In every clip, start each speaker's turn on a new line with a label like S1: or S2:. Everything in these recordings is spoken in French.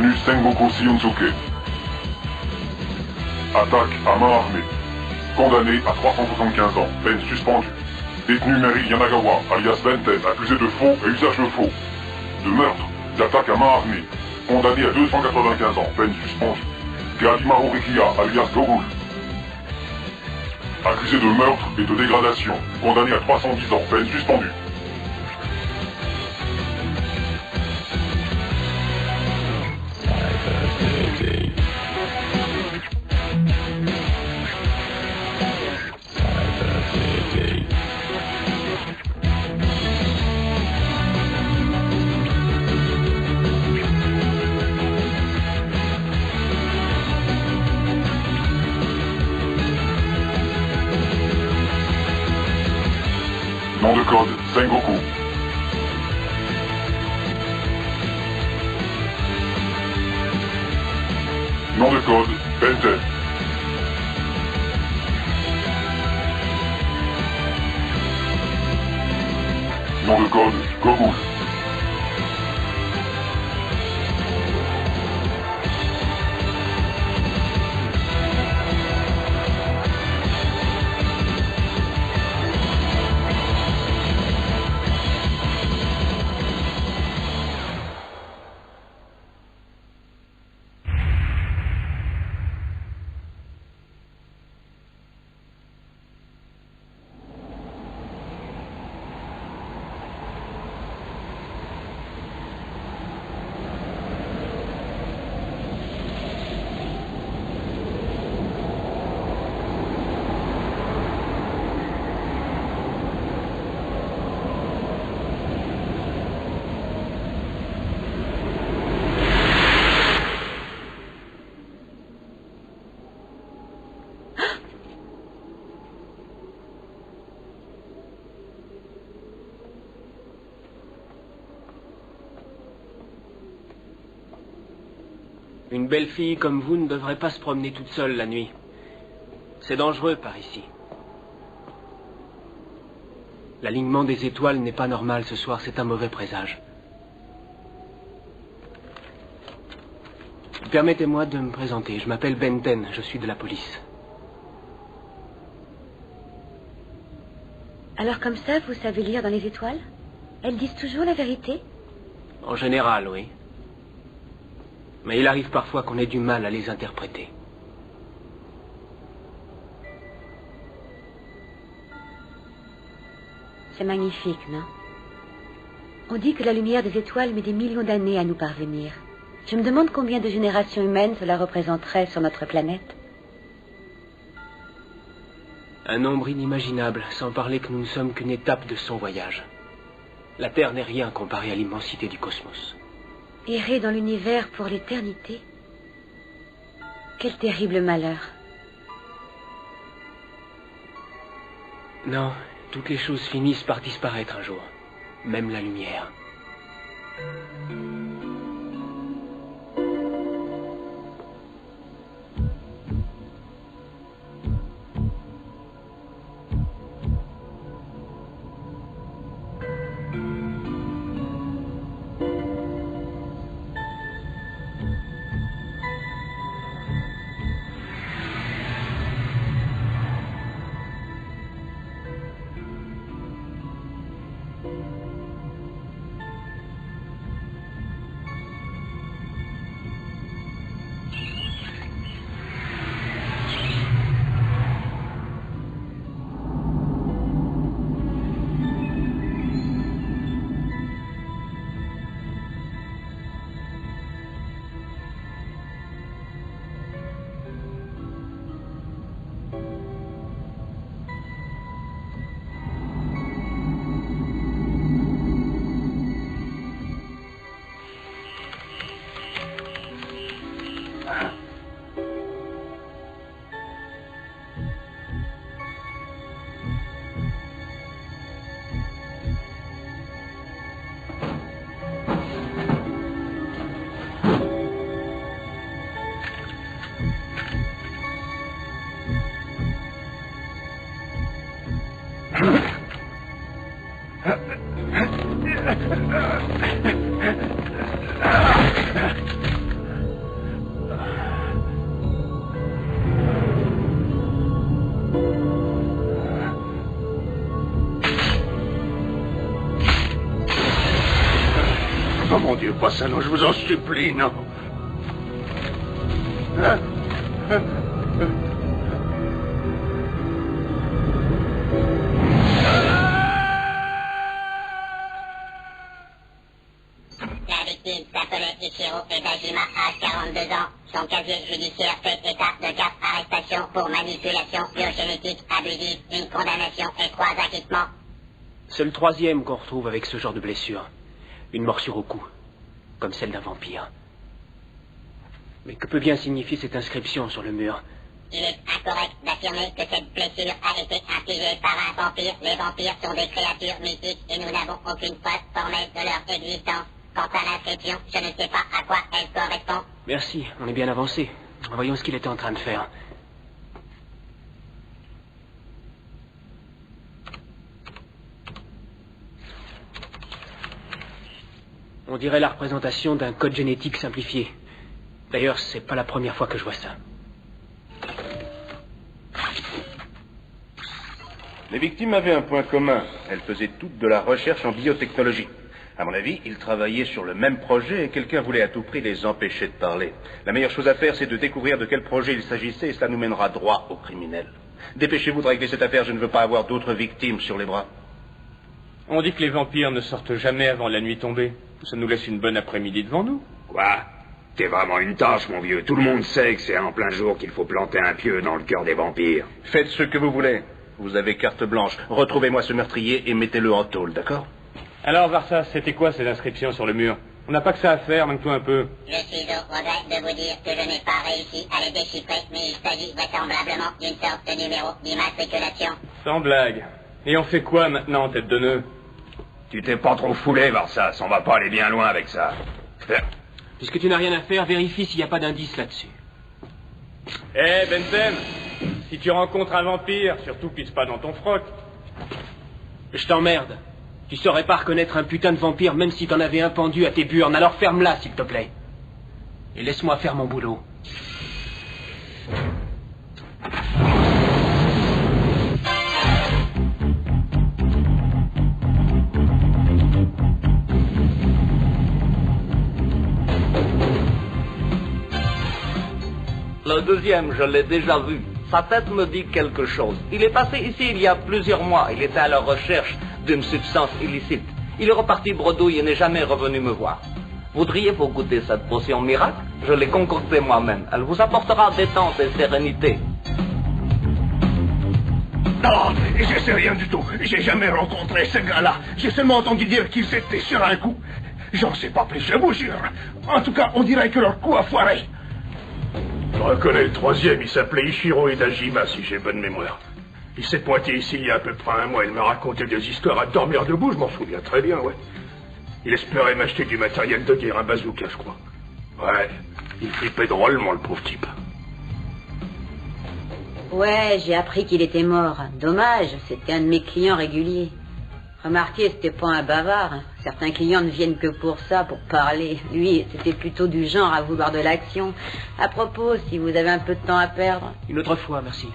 S1: Détenu Sengoku Shionsuke. Attaque à main armée. Condamné à 375 ans, peine suspendue. Détenu Mary Yanagawa, alias Benten, accusé de faux et usage de faux. De meurtre, d'attaque à main armée. Condamné à 295 ans, peine suspendue. Kadimaru Rikiya, alias Gogul. Accusé de meurtre et de dégradation. Condamné à 310 ans, peine suspendue. Nom de code, Sengoku. Nom de code, Benten. Nom de code, Gogul.
S2: Une belle fille comme vous ne devrait pas se promener toute seule la nuit. C'est dangereux par ici. L'alignement des étoiles n'est pas normal ce soir, c'est un mauvais présage. Permettez-moi de me présenter. Je m'appelle Benten, je suis de la police.
S3: Alors comme ça, vous savez lire dans les étoiles? Elles disent toujours la vérité?
S2: En général, oui. Mais il arrive parfois qu'on ait du mal à les interpréter.
S3: C'est magnifique, non? On dit que la lumière des étoiles met des millions d'années à nous parvenir. Je me demande combien de générations humaines cela représenterait sur notre planète.
S2: Un nombre inimaginable, sans parler que nous ne sommes qu'une étape de son voyage. La Terre n'est rien comparée à l'immensité du cosmos.
S3: Errer dans l'univers pour l'éternité? Quel terrible malheur.
S2: Non, toutes les choses finissent par disparaître un jour. Même la lumière.
S4: mon Dieu, pas ça, non, je vous en supplie, non.
S5: La victime s'appelait Ichiro Edajima, âge 42 ans. Son casier judiciaire fait état de 4 arrestations pour manipulation biogénétique abusive, une condamnation et 3 acquittements.
S2: C'est le 3e qu'on retrouve avec ce genre de blessure. Une morsure au cou, comme celle d'un vampire. Mais que peut bien signifier cette inscription sur le mur?
S5: Il est incorrect d'affirmer que cette blessure a été infligée par un vampire. Les vampires sont des créatures mythiques et nous n'avons aucune preuve formelle de leur existence. Quant à l'inscription, je ne sais pas à quoi elle correspond.
S2: Merci, on est bien avancé. Voyons ce qu'il était en train de faire. On dirait la représentation d'un code génétique simplifié. D'ailleurs, c'est pas la première fois que je vois ça.
S6: Les victimes avaient un point commun. Elles faisaient toutes de la recherche en biotechnologie. À mon avis, ils travaillaient sur le même projet et quelqu'un voulait à tout prix les empêcher de parler. La meilleure chose à faire, c'est de découvrir de quel projet il s'agissait et cela nous mènera droit aux criminels. Dépêchez-vous de régler cette affaire, je ne veux pas avoir d'autres victimes sur les bras.
S7: On dit que les vampires ne sortent jamais avant la nuit tombée. Ça nous laisse une bonne après-midi devant nous.
S4: Quoi? T'es vraiment une tâche, mon vieux. Tout le monde sait que c'est en plein jour qu'il faut planter un pieu dans le cœur des vampires.
S6: Faites ce que vous voulez. Vous avez carte blanche. Retrouvez-moi ce meurtrier et mettez-le en tôle, d'accord?
S7: Alors, Varsa, c'était quoi ces inscriptions sur le mur? On n'a pas que ça à faire, manque-toi un peu.
S5: Je suis au regret de vous dire que je n'ai pas réussi à les déchiffrer, mais il s'agit vraisemblablement d'une sorte de numéro d'immatriculation.
S7: Sans blague. Et on fait quoi maintenant, tête de nœud?
S4: Tu t'es pas trop foulé, Varsas. On va pas aller bien loin avec ça.
S2: Puisque tu n'as rien à faire, vérifie s'il n'y a pas d'indice là-dessus.
S7: Eh, Benten, si tu rencontres un vampire, surtout pisse pas dans ton froc.
S2: Je t'emmerde. Tu saurais pas reconnaître un putain de vampire même si t'en avais un pendu à tes burnes, alors ferme-la, s'il te plaît. Et laisse-moi faire mon boulot.
S8: Le deuxième, je l'ai déjà vu. Sa tête me dit quelque chose. Il est passé ici il y a plusieurs mois. Il était à la recherche d'une substance illicite. Il est reparti bredouille et n'est jamais revenu me voir. Voudriez-vous goûter cette potion miracle? Je l'ai concoctée moi-même. Elle vous apportera détente et sérénité.
S4: Non, je sais rien du tout. J'ai jamais rencontré ce gars-là. J'ai seulement entendu dire qu'ils étaient sur un coup. J'en sais pas plus, je vous jure. En tout cas, on dirait que leur coup a foiré.
S1: Je reconnais le 3e, il s'appelait Ichiro Edajima, si j'ai bonne mémoire. Il s'est pointé ici il y a à peu près un mois, il m'a raconté des histoires à dormir debout, je m'en souviens très bien, ouais. Il espérait m'acheter du matériel de guerre, un bazooka, je crois. Ouais, il flippait drôlement, le pauvre type.
S3: Ouais, j'ai appris qu'il était mort. Dommage, c'était un de mes clients réguliers. Remarquez, c'était pas un bavard. Certains clients ne viennent que pour ça, pour parler. Lui, c'était plutôt du genre à vouloir de l'action. À propos, si vous avez un peu de temps à perdre...
S2: Une autre fois, merci.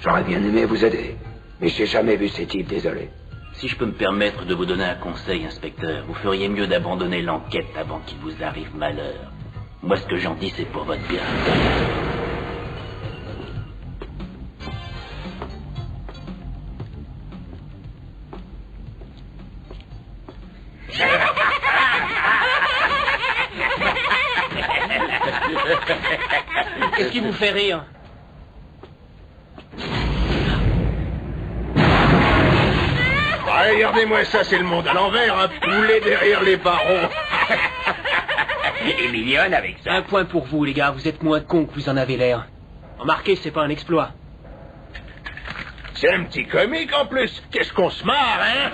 S4: J'aurais bien aimé vous aider, mais j'ai jamais vu ces types, désolé.
S9: Si je peux me permettre de vous donner un conseil, inspecteur, vous feriez mieux d'abandonner l'enquête avant qu'il vous arrive malheur. Moi, ce que j'en dis, c'est pour votre bien.
S2: Qu'est-ce qui vous fait rire?
S4: Regardez-moi ça, c'est le monde à l'envers, un poulet derrière les barreaux. Il est mignonne avec ça.
S2: Un point pour vous, les gars, vous êtes moins cons que vous en avez l'air. Remarquez, c'est pas un exploit.
S4: C'est un petit comique en plus. Qu'est-ce qu'on se marre, hein?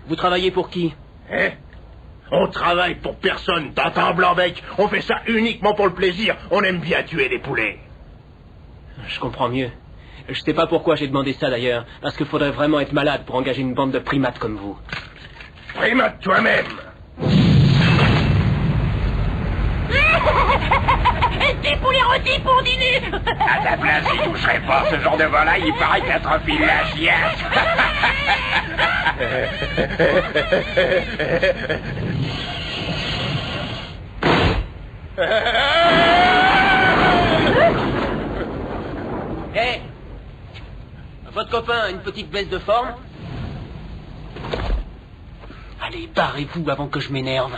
S2: Vous travaillez pour qui?
S4: Hein? On travaille pour personne, t'entends, Blanc-Bec? On fait ça uniquement pour le plaisir. On aime bien tuer des poulets.
S2: Je comprends mieux. Je sais pas pourquoi j'ai demandé ça d'ailleurs, parce qu'il faudrait vraiment être malade pour engager une bande de primates comme vous.
S4: Primate toi-même.
S10: rôtis pour les rôtis pour dîner.
S11: À ta place, j'y toucherais pas. Ce genre de volaille, il paraît qu'elle profile la chiasse.
S2: Hé, votre copain a une petite baisse de forme? Allez, barrez-vous avant que je m'énerve.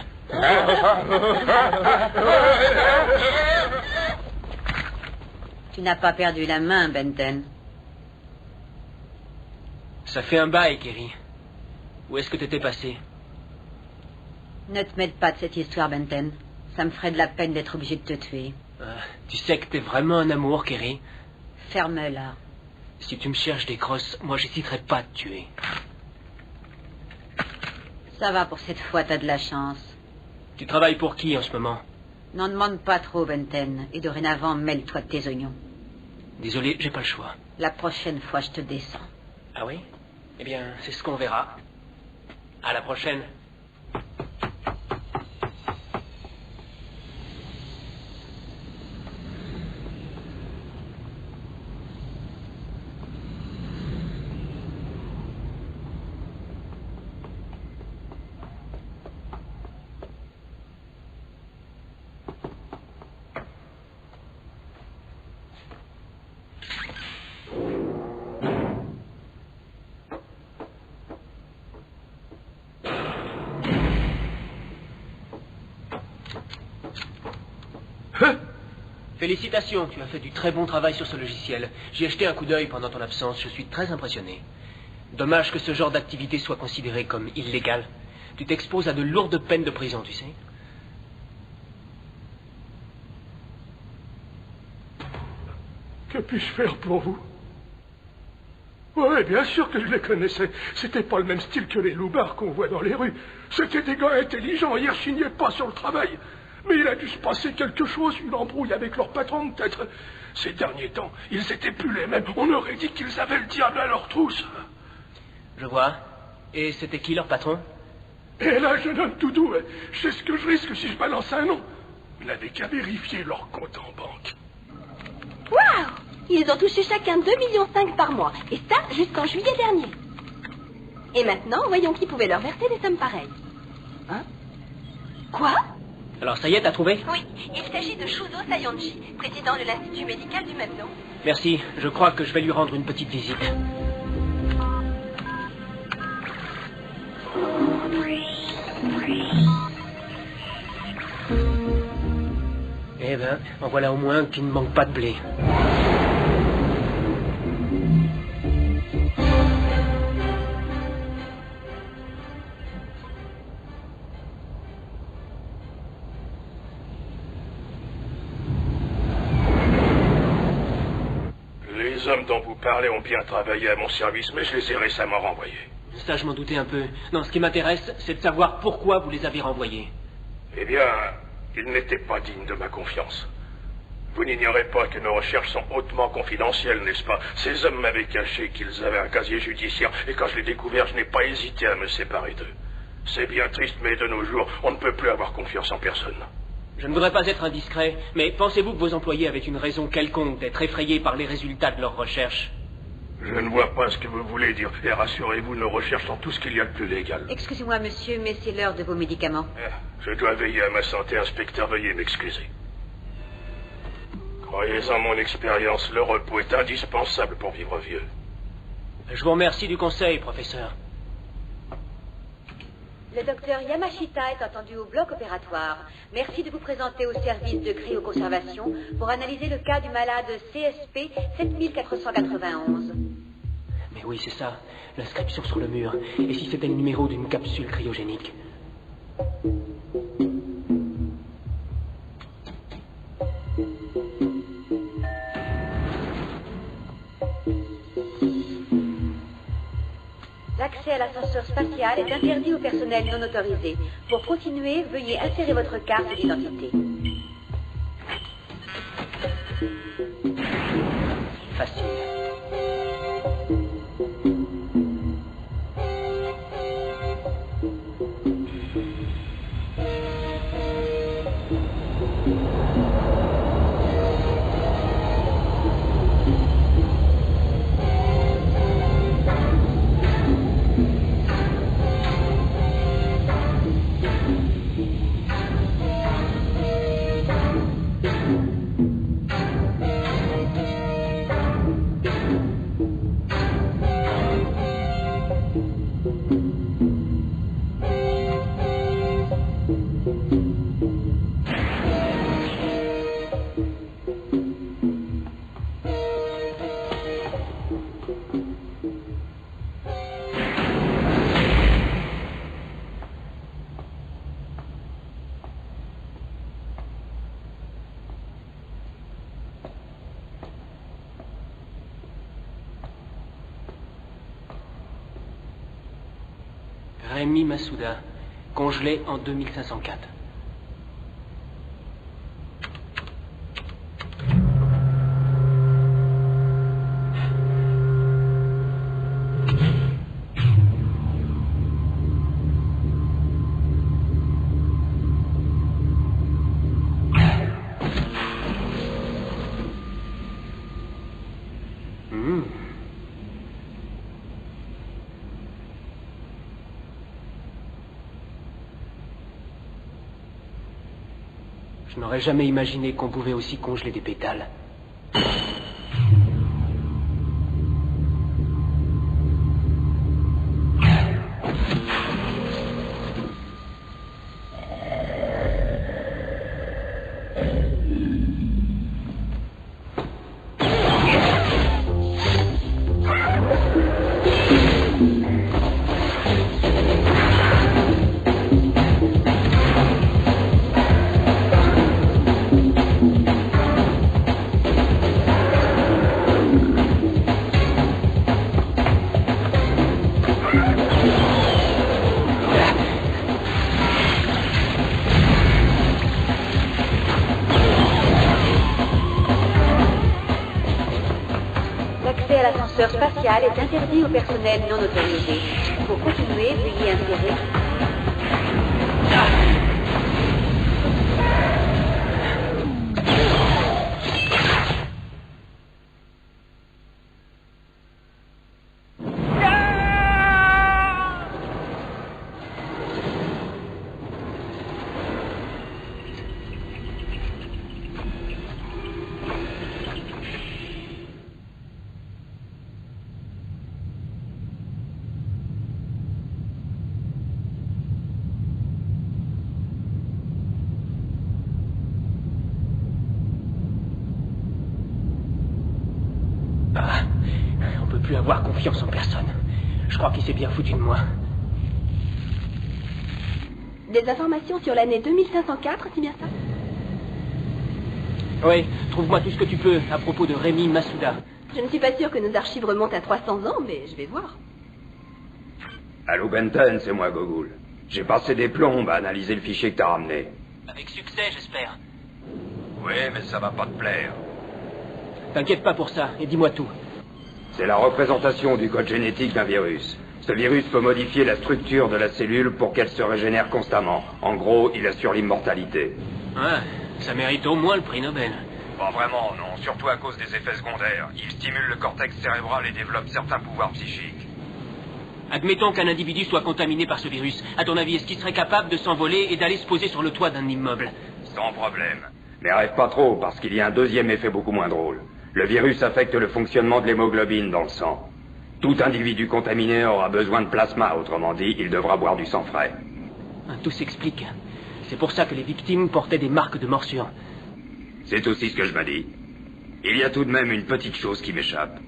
S3: Tu n'as pas perdu la main, Benton.
S2: Ça fait un bail, Kerry. Où est-ce que t'étais passé?
S3: Ne te mêle pas de cette histoire, Benton. Ça me ferait de la peine d'être obligé de te tuer.
S2: Tu sais que t'es vraiment un amour, Kerry.
S3: Ferme-la.
S2: Si tu me cherches des crosses, moi j'hésiterai pas à te tuer.
S3: Ça va pour cette fois, t'as de la chance.
S2: Tu travailles pour qui en ce moment?
S3: N'en demande pas trop, Benton. Et dorénavant, mêle-toi de tes oignons.
S2: Désolé, j'ai pas le choix.
S3: La prochaine fois, je te descends.
S2: Ah oui? Eh bien, c'est ce qu'on verra. À la prochaine. Félicitations, tu as fait du très bon travail sur ce logiciel. J'y ai jeté un coup d'œil pendant ton absence, je suis très impressionné. Dommage que ce genre d'activité soit considéré comme illégal. Tu t'exposes à de lourdes peines de prison, tu sais.
S4: Que puis-je faire pour vous? Oui, bien sûr que je les connaissais. C'était pas le même style que les loupards qu'on voit dans les rues. C'était des gars intelligents, ils rechignaient pas sur le travail. Mais il a dû se passer quelque chose, une embrouille avec leur patron peut-être. Ces derniers temps, ils étaient plus les mêmes. On aurait dit qu'ils avaient le diable à leur trousse.
S2: Je vois. Et c'était qui leur patron?
S4: Et là, jeune homme Doudou, je sais ce que je risque si je balance un nom. Vous n'avez qu'à vérifier leur compte en banque.
S10: Waouh! Ils ont touché chacun 2,5 millions par mois. Et ça, jusqu'en juillet dernier. Et maintenant, voyons qui pouvait leur verser des sommes pareilles. Hein? Quoi?
S2: Alors ça y est, t'as trouvé?
S10: Oui, il s'agit de Shuzo Sayonji, président de l'Institut médical du même nom.
S2: Merci, je crois que je vais lui rendre une petite visite. Eh ben, en voilà au moins qui ne manque pas de blé.
S4: Les hommes dont vous parlez ont bien travaillé à mon service, mais je les ai récemment renvoyés.
S2: Ça, je m'en doutais un peu. Non, ce qui m'intéresse, c'est de savoir pourquoi vous les avez renvoyés.
S4: Eh bien, ils n'étaient pas dignes de ma confiance. Vous n'ignorez pas que nos recherches sont hautement confidentielles, n'est-ce pas? Ces hommes m'avaient caché qu'ils avaient un casier judiciaire, et quand je l'ai découvert, je n'ai pas hésité à me séparer d'eux. C'est bien triste, mais de nos jours, on ne peut plus avoir confiance en personne.
S2: Je ne voudrais pas être indiscret, mais pensez-vous que vos employés avaient une raison quelconque d'être effrayés par les résultats de leurs recherches?
S4: Je ne vois pas ce que vous voulez dire. Et rassurez-vous, nos recherches sont tout ce qu'il y a de plus légal.
S3: Excusez-moi, monsieur, mais c'est l'heure de vos médicaments.
S4: Je dois veiller à ma santé, inspecteur. Veuillez m'excuser. Croyez en mon expérience, le repos est indispensable pour vivre vieux.
S2: Je vous remercie du conseil, professeur.
S3: Le docteur Yamashita est entendu au bloc opératoire. Merci de vous présenter au service de cryoconservation pour analyser le cas du malade CSP 7491.
S2: Mais oui, c'est ça. L'inscription sur le mur. Et si c'était le numéro d'une capsule cryogénique?
S3: L'accès à l'ascenseur spatial est interdit au personnel non autorisé. Pour continuer, veuillez insérer votre carte d'identité.
S2: Facile. Rémi Masouda, congelé en 2504. Je n'aurais jamais imaginé qu'on pouvait aussi congeler des pétales.
S3: L'ascenseur spatial est interdit au personnel non autorisé. Pour continuer, veuillez insérer.
S2: On peut plus avoir confiance en personne. Je crois qu'il s'est bien foutu de moi.
S10: Des informations sur l'année 2504, c'est bien ça?
S2: Oui, trouve-moi tout ce que tu peux à propos de Rémi Masouda.
S10: Je ne suis pas sûre que nos archives remontent à 300 ans, mais je vais voir.
S11: Allô Benton, c'est moi Gogol. J'ai passé des plombes à analyser le fichier que t'as ramené.
S2: Avec succès, j'espère.
S11: Oui, mais ça va pas te plaire.
S2: T'inquiète pas pour ça, et dis-moi tout.
S11: C'est la représentation du code génétique d'un virus. Ce virus peut modifier la structure de la cellule pour qu'elle se régénère constamment. En gros, il assure l'immortalité.
S2: Ouais, ça mérite au moins le prix Nobel.
S11: Pas vraiment, non. Surtout à cause des effets secondaires. Il stimule le cortex cérébral et développe certains pouvoirs psychiques.
S2: Admettons qu'un individu soit contaminé par ce virus. À ton avis, est-ce qu'il serait capable de s'envoler et d'aller se poser sur le toit d'un immeuble?
S11: Sans problème. Mais rêve pas trop, parce qu'il y a un deuxième effet beaucoup moins drôle. Le virus affecte le fonctionnement de l'hémoglobine dans le sang. Tout individu contaminé aura besoin de plasma, autrement dit, il devra boire du sang frais.
S2: Tout s'explique. C'est pour ça que les victimes portaient des marques de morsure.
S11: C'est aussi ce que je me dis. Il y a tout de même une petite chose qui m'échappe.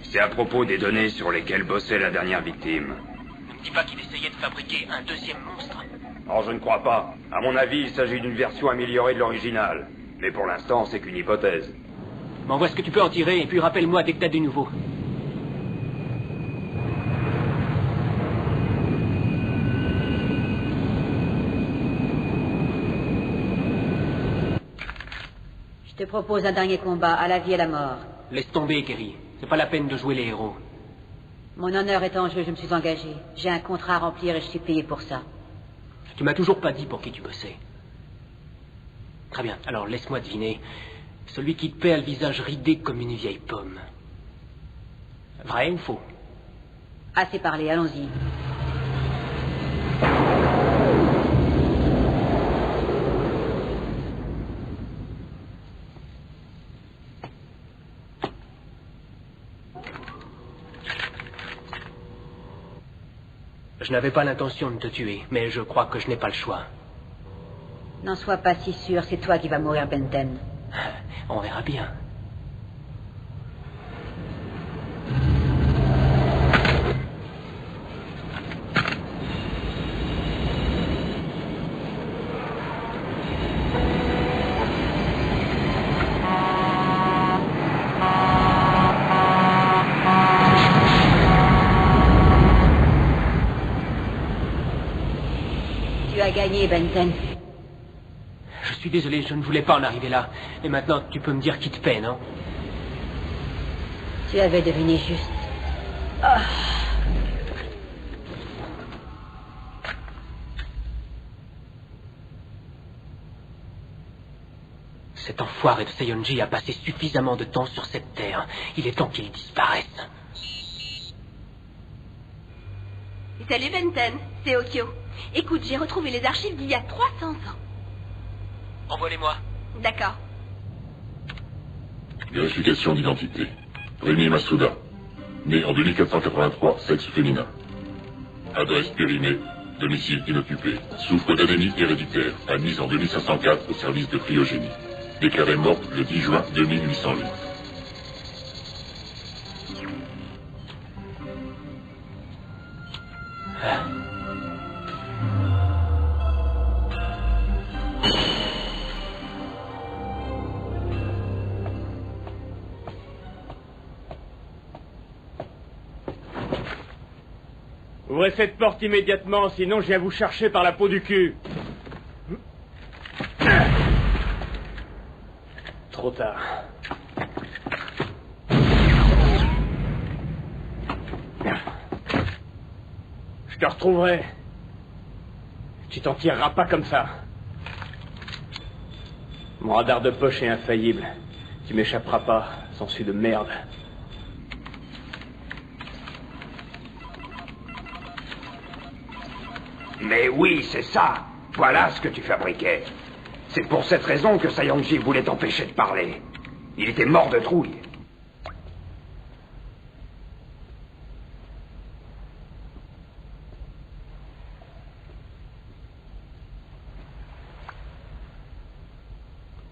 S11: C'est à propos des données sur lesquelles bossait la dernière victime.
S2: Ne me dis pas qu'il essayait de fabriquer un deuxième monstre.
S11: Oh, je ne crois pas. À mon avis, il s'agit d'une version améliorée de l'original. Mais pour l'instant, c'est qu'une hypothèse.
S2: M'envoie ce que tu peux en tirer, et puis rappelle-moi dès que t'as du nouveau.
S3: Je te propose un dernier combat, à la vie et à la mort.
S2: Laisse tomber, Kerry. C'est pas la peine de jouer les héros.
S3: Mon honneur est en jeu, je me suis engagé. J'ai un contrat à remplir et je suis payé pour ça.
S2: Tu m'as toujours pas dit pour qui tu bossais. Très bien, alors laisse-moi deviner. Celui qui te paie a le visage ridé comme une vieille pomme. Vrai ou faux?
S3: Assez parlé, allons-y.
S2: Je n'avais pas l'intention de te tuer, mais je crois que je n'ai pas le choix.
S3: N'en sois pas si sûr, c'est toi qui vas mourir, Benten.
S2: On verra bien.
S3: Tu as gagné, Benten.
S2: Je suis désolé, je ne voulais pas en arriver là. Et maintenant, tu peux me dire qui te paie, non?
S3: Tu avais deviné juste. Ah.
S2: Cet enfoiré de Seiyonji a passé suffisamment de temps sur cette terre. Il est temps qu'il disparaisse.
S10: Salut Benten, c'est Okyo. Écoute, j'ai retrouvé les archives d'il y a 300 ans.
S2: Envoie-les-moi.
S10: D'accord.
S1: Vérification d'identité. Rémi Masuda. Né en 2483, sexe féminin. Adresse périmée. Domicile inoccupé. Souffre d'anémie héréditaire. Admise en 2504 au service de cryogénie. Déclarée morte le 10 juin 2808.
S7: Ouvrez cette porte immédiatement, sinon je viens vous chercher par la peau du cul. Trop tard. Je te retrouverai. Tu t'en tireras pas comme ça. Mon radar de poche est infaillible. Tu m'échapperas pas, sensu de merde.
S11: Mais oui, c'est ça. Voilà ce que tu fabriquais. C'est pour cette raison que Seiyonji voulait t'empêcher de parler. Il était mort de trouille.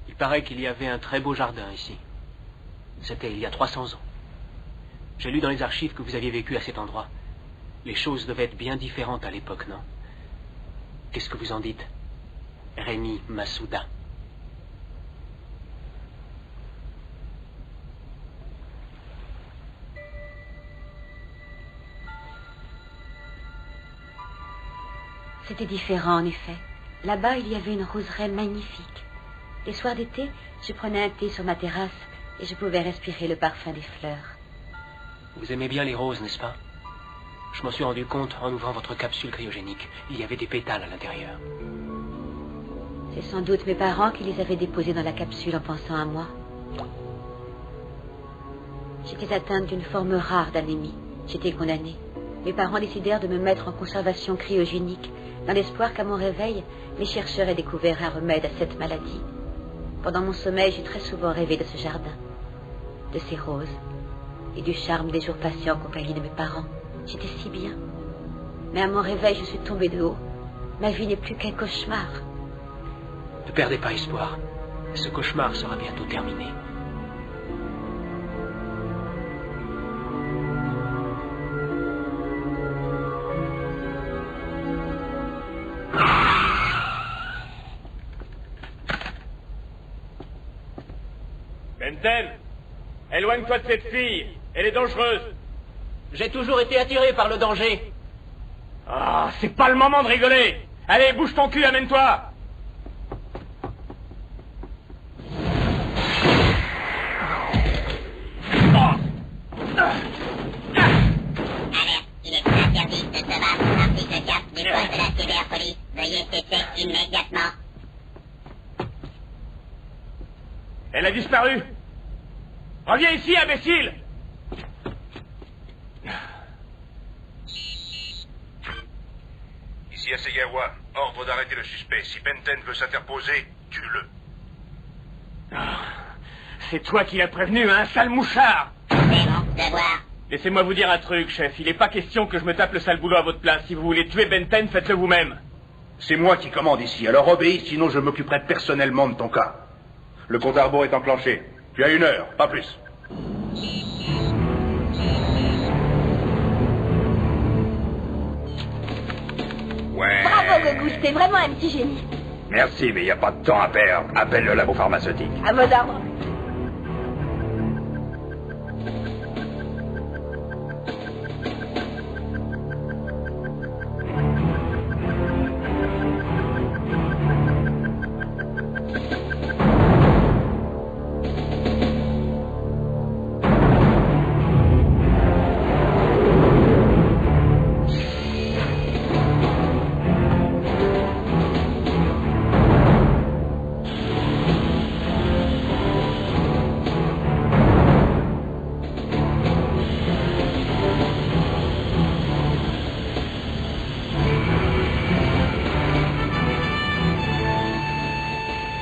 S2: Il paraît qu'il y avait un très beau jardin ici. C'était il y a 300 ans. J'ai lu dans les archives que vous aviez vécu à cet endroit. Les choses devaient être bien différentes à l'époque, non? Qu'est-ce que vous en dites, Rémi Masuda?
S3: C'était différent, en effet. Là-bas, il y avait une roseraie magnifique. Les soirs d'été, je prenais un thé sur ma terrasse et je pouvais respirer le parfum des fleurs.
S2: Vous aimez bien les roses, n'est-ce pas? Je m'en suis rendu compte en ouvrant votre capsule cryogénique. Il y avait des pétales à l'intérieur.
S3: C'est sans doute mes parents qui les avaient déposés dans la capsule en pensant à moi. J'étais atteinte d'une forme rare d'anémie. J'étais condamnée. Mes parents décidèrent de me mettre en conservation cryogénique, dans l'espoir qu'à mon réveil, les chercheurs aient découvert un remède à cette maladie. Pendant mon sommeil, j'ai très souvent rêvé de ce jardin, de ces roses, et du charme des jours passés en compagnie de mes parents. J'étais si bien. Mais à mon réveil, je suis tombée de haut. Ma vie n'est plus qu'un cauchemar.
S2: Ne perdez pas espoir. Ce cauchemar sera bientôt terminé.
S7: Benten, éloigne-toi de cette fille. Elle est dangereuse.
S2: J'ai toujours été attiré par le danger.
S7: Ah, c'est pas le moment de rigoler. Allez, bouge ton cul, amène-toi.
S5: Alerte, il est interdit de se battre. Article 4 du code de la cyberpolice. Veuillez cesser immédiatement.
S7: Elle a disparu. Reviens ici, imbécile.
S6: Ici Hasegawa, ordre d'arrêter le suspect. Si Benten veut s'interposer, tue-le.
S7: C'est toi qui l'as prévenu, hein, sale mouchard.
S5: C'est mon devoir.
S7: Laissez-moi vous dire un truc, chef. Il n'est pas question que je me tape le sale boulot à votre place. Si vous voulez tuer Benten, faites-le vous-même.
S6: C'est moi qui commande ici, alors obéis, sinon je m'occuperai personnellement de ton cas. Le compte à rebours est enclenché. Tu as 1 heure, pas plus.
S11: Ouais.
S10: Bravo, Gogouche, t'es vraiment un petit génie.
S11: Merci, mais il n'y a pas de temps à perdre. Appelle le labo pharmaceutique.
S10: À vos ordres.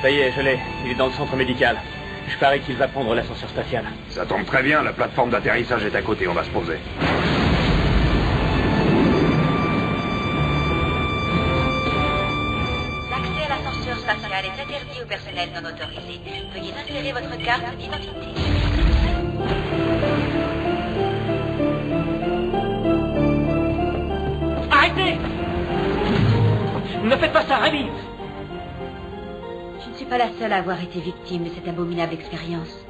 S7: Ça y est, je l'ai. Il est dans le centre médical. Je parie qu'il va prendre l'ascenseur spatial.
S11: Ça tombe très bien, la plateforme d'atterrissage est à côté, on va se poser.
S12: L'accès à l'ascenseur spatial est interdit au personnel non autorisé. Veuillez insérer votre carte d'identité.
S2: Arrêtez! Ne faites pas ça, Rémi!
S3: Je ne suis pas la seule à avoir été victime de cette abominable expérience.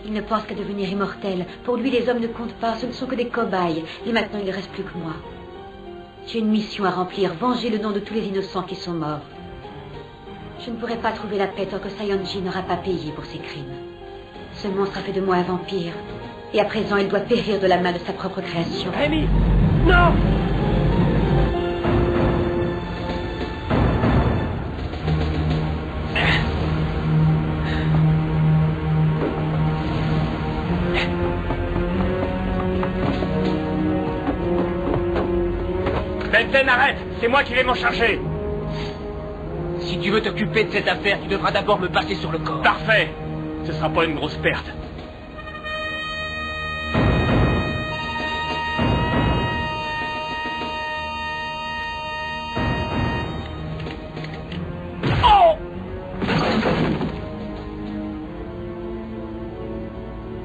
S3: Il ne pense qu'à devenir immortel. Pour lui, les hommes ne comptent pas, ce ne sont que des cobayes. Et maintenant, il ne reste plus que moi. J'ai une mission à remplir, venger le nom de tous les innocents qui sont morts. Je ne pourrai pas trouver la paix tant que Saionji n'aura pas payé pour ses crimes. Ce monstre a fait de moi un vampire. Et à présent, il doit périr de la main de sa propre création.
S2: Rémi! Non!
S7: Benten, arrête! C'est moi qui vais m'en charger!
S2: Si tu veux t'occuper de cette affaire, tu devras d'abord me passer sur le corps.
S7: Parfait! Ce sera pas une grosse perte.
S2: Oh!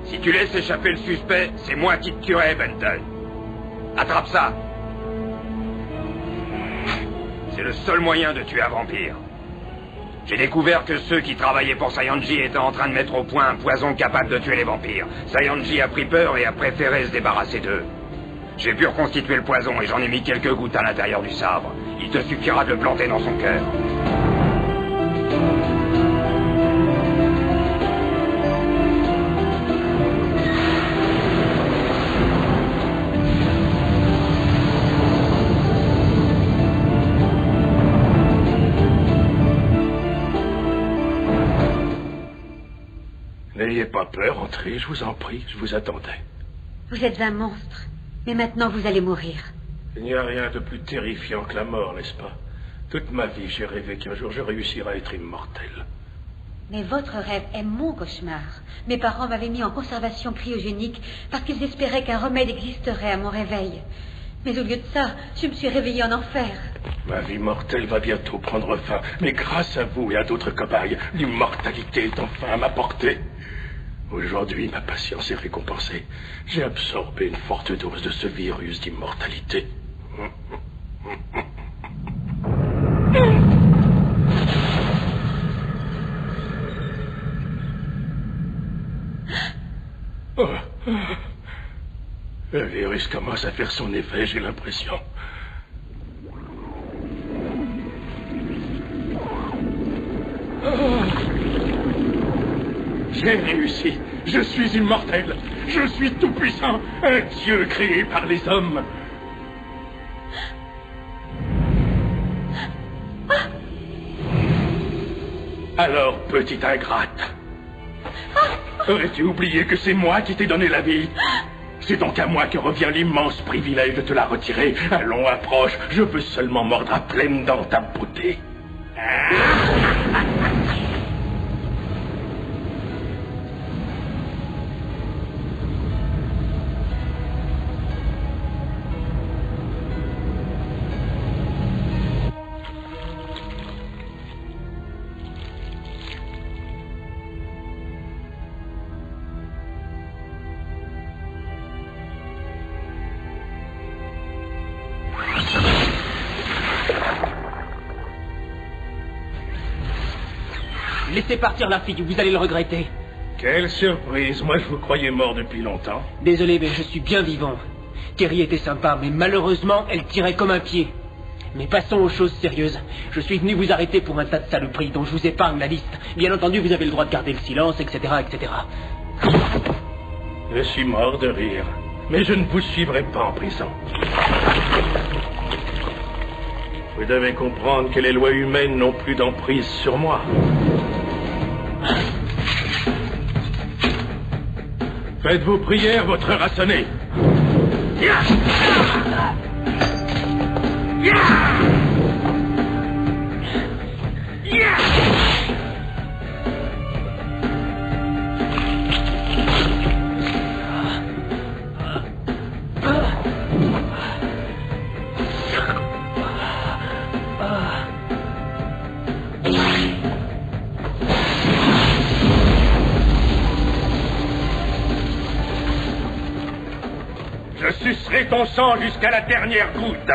S11: Si tu laisses échapper le suspect, c'est moi qui te tuerai, Benten. Attrape ça! C'est le seul moyen de tuer un vampire. J'ai découvert que ceux qui travaillaient pour Saionji étaient en train de mettre au point un poison capable de tuer les vampires. Saionji a pris peur et a préféré se débarrasser d'eux. J'ai pu reconstituer le poison et j'en ai mis quelques gouttes à l'intérieur du sabre. Il te suffira de le planter dans son cœur.
S4: N'ayez pas peur, entrez, je vous en prie, je vous attendais.
S3: Vous êtes un monstre. Mais maintenant, vous allez mourir.
S4: Il n'y a rien de plus terrifiant que la mort, n'est-ce pas? Toute ma vie, j'ai rêvé qu'un jour je réussirais à être immortel.
S3: Mais votre rêve est mon cauchemar. Mes parents m'avaient mis en conservation cryogénique parce qu'ils espéraient qu'un remède existerait à mon réveil. Mais au lieu de ça, je me suis réveillée en enfer.
S4: Ma vie mortelle va bientôt prendre fin, mais grâce à vous et à d'autres cobayes, l'immortalité est enfin à ma portée. Aujourd'hui, ma patience est récompensée. J'ai absorbé une forte dose de ce virus d'immortalité. Oh. Le virus commence à faire son effet, j'ai l'impression. Oh. J'ai réussi. Je suis immortel. Je suis tout-puissant. Un dieu créé par les hommes. Alors, petite ingrate, aurais-tu oublié que c'est moi qui t'ai donné la vie? C'est donc à moi que revient l'immense privilège de te la retirer. Allons, approche. Je veux seulement mordre à pleines dents ta beauté.
S2: Laissez partir la fille ou vous allez le regretter.
S4: Quelle surprise. Moi, je vous croyais mort depuis longtemps.
S2: Désolé, mais je suis bien vivant. Terry était sympa, mais malheureusement, elle tirait comme un pied. Mais passons aux choses sérieuses. Je suis venu vous arrêter pour un tas de saloperies dont je vous épargne la liste. Bien entendu, vous avez le droit de garder le silence, etc., etc.
S4: Je suis mort de rire. Mais je ne vous suivrai pas en prison. Vous devez comprendre que les lois humaines n'ont plus d'emprise sur moi. Faites vos prières, votre heure a sonné. Je sucerai ton sang jusqu'à la dernière goutte.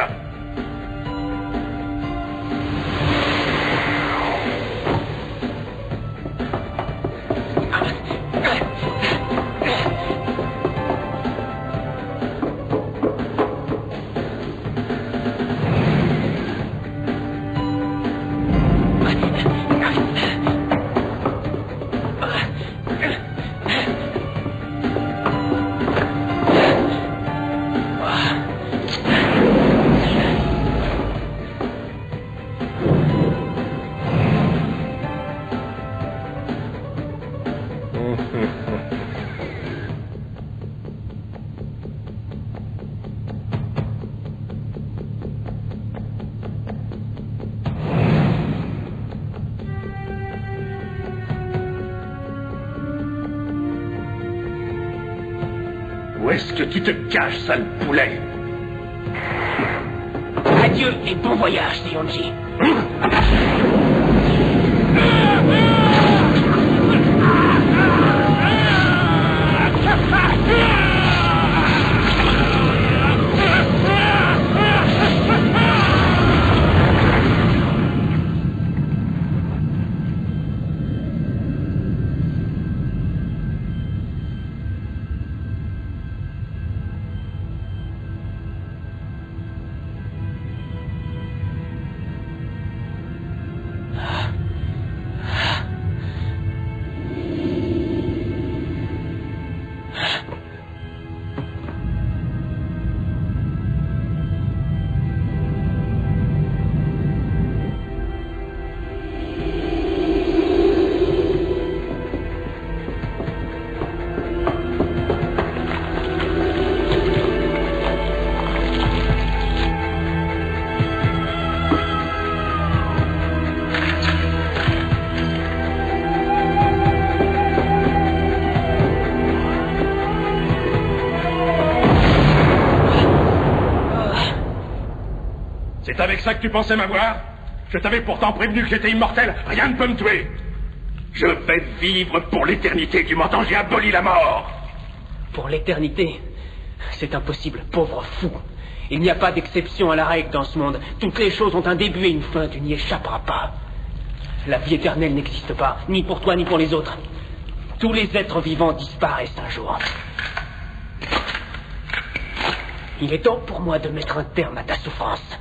S4: Où est-ce que tu te caches, sale poulet?
S2: Adieu et bon voyage, Sionji.
S4: C'est avec ça que tu pensais m'avoir? Je t'avais pourtant prévenu que j'étais immortel. Rien ne peut me tuer. Je vais vivre pour l'éternité. Tu m'entends? J'ai aboli la mort.
S2: Pour l'éternité? C'est impossible, pauvre fou. Il n'y a pas d'exception à la règle dans ce monde. Toutes les choses ont un début et une fin. Tu n'y échapperas pas. La vie éternelle n'existe pas, ni pour toi ni pour les autres. Tous les êtres vivants disparaissent un jour. Il est temps pour moi de mettre un terme à ta souffrance.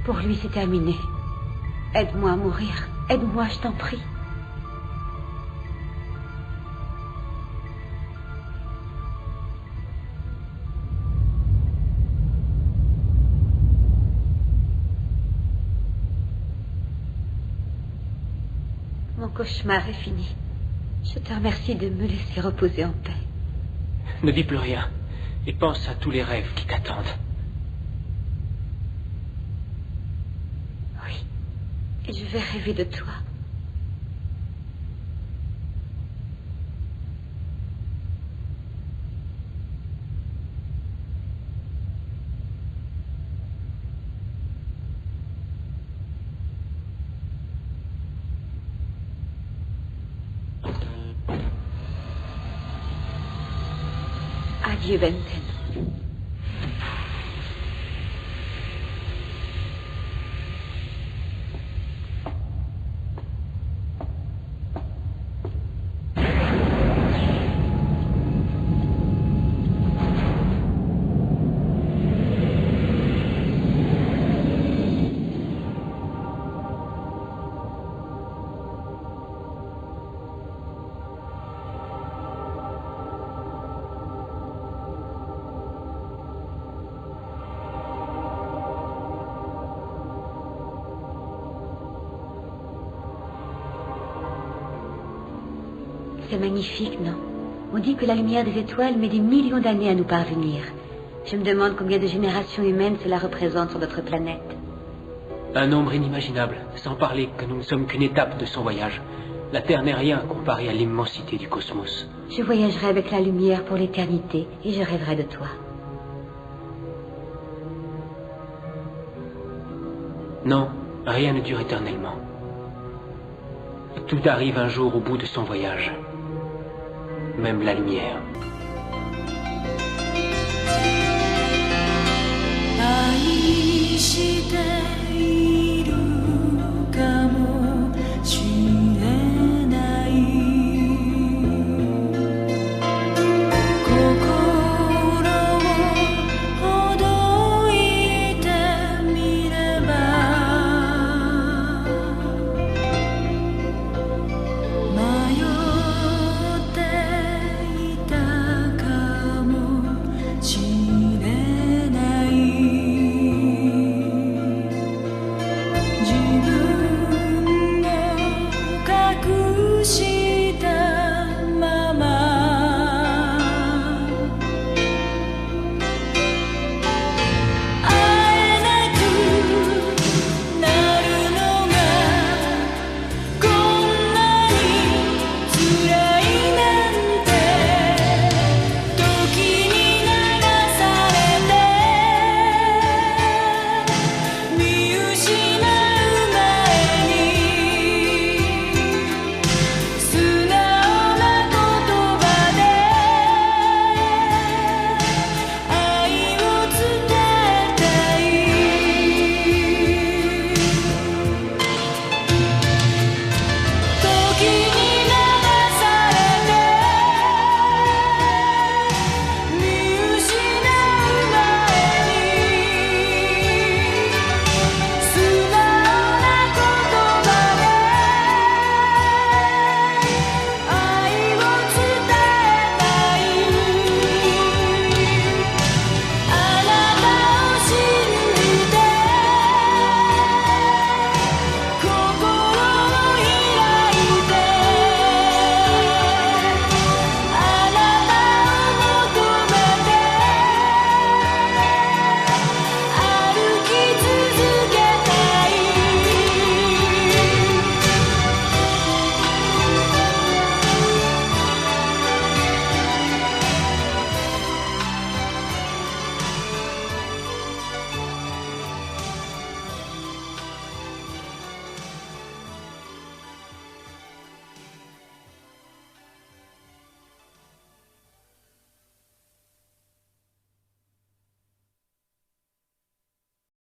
S3: Pour lui, c'est terminé. Aide-moi à mourir. Aide-moi, je t'en prie. cauchemar est fini. Je te remercie de me laisser reposer en paix.
S2: Ne dis plus rien. Et pense à tous les rêves qui t'attendent.
S3: Oui. Et je vais rêver de toi. Adieu, Benten. C'est magnifique, non? On dit que la lumière des étoiles met des millions d'années à nous parvenir. Je me demande combien de générations humaines cela représente sur notre planète.
S2: Un nombre inimaginable, sans parler que nous ne sommes qu'une étape de son voyage. La Terre n'est rien comparée à l'immensité du cosmos.
S3: Je voyagerai avec la lumière pour l'éternité et je rêverai de toi.
S2: Non, rien ne dure éternellement. Tout arrive un jour au bout de son voyage. Même la lumière.
S13: 愛して